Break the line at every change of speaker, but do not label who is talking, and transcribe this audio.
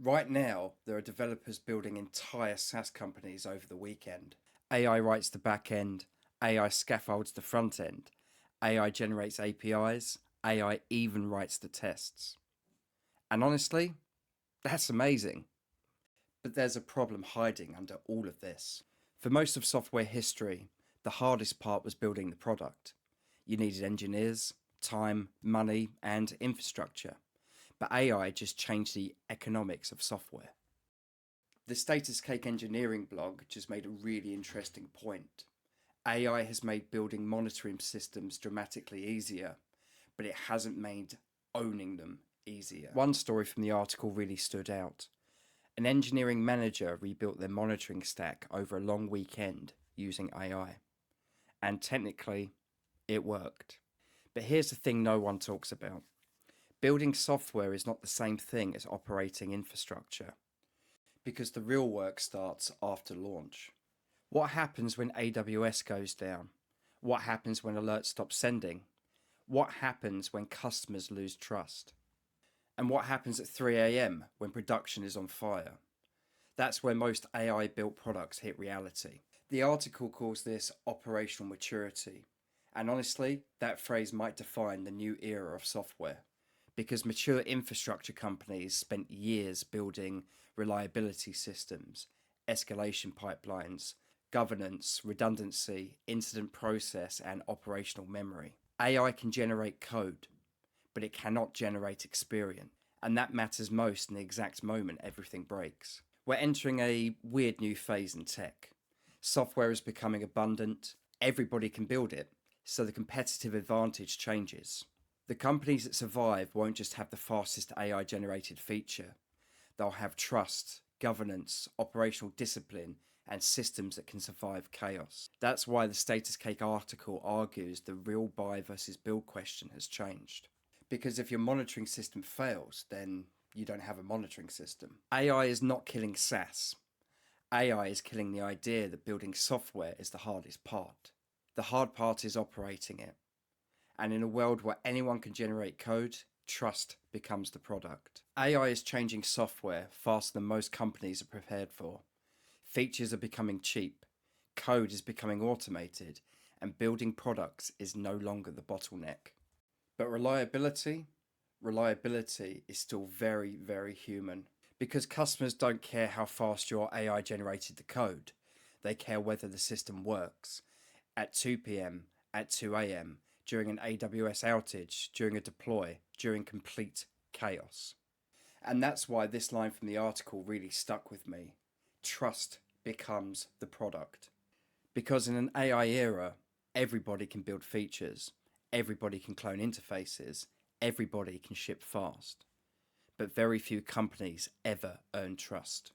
Right now, there are developers building entire SaaS companies over the weekend. AI writes the back end, AI scaffolds the front end, AI generates APIs, AI even writes the tests. And honestly, that's amazing. But there's a problem hiding under all of this. For most of software history, the hardest part was building the product. You needed engineers, time, money, and infrastructure. But AI just changed the economics of software. The StatusCake engineering blog just made a really interesting point. AI has made building monitoring systems dramatically easier, but it hasn't made owning them easier. One story from the article really stood out. An engineering manager rebuilt their monitoring stack over a long weekend using AI. And technically, it worked. But here's the thing no one talks about. Building software is not the same thing as operating infrastructure, because the real work starts after launch. What happens when AWS goes down? What happens when alerts stop sending? What happens when customers lose trust? And what happens at 3 a.m. when production is on fire? That's where most AI-built products hit reality. The article calls this operational maturity. And honestly, that phrase might define the new era of software. Because mature infrastructure companies spent years building reliability systems, escalation pipelines, governance, redundancy, incident process, and operational memory. AI can generate code, but it cannot generate experience. And that matters most in the exact moment everything breaks. We're entering a weird new phase in tech. Software is becoming abundant, everybody can build it, so the competitive advantage changes. The companies that survive won't just have the fastest AI-generated feature. They'll have trust, governance, operational discipline, and systems that can survive chaos. That's why the StatusCake article argues the real buy versus build question has changed. Because if your monitoring system fails, then you don't have a monitoring system. AI is not killing SaaS. AI is killing the idea that building software is the hardest part. The hard part is operating it. And in a world where anyone can generate code, trust becomes the product. AI is changing software faster than most companies are prepared for. Features are becoming cheap, code is becoming automated, and building products is no longer the bottleneck. But reliability is still very, very human. Because customers don't care how fast your AI generated the code. They care whether the system works. At 2 p.m, at 2 a.m, during an AWS outage, during a deploy, during complete chaos. And that's why this line from the article really stuck with me. Trust becomes the product. Because in an AI era, everybody can build features, everybody can clone interfaces, everybody can ship fast. But very few companies ever earn trust.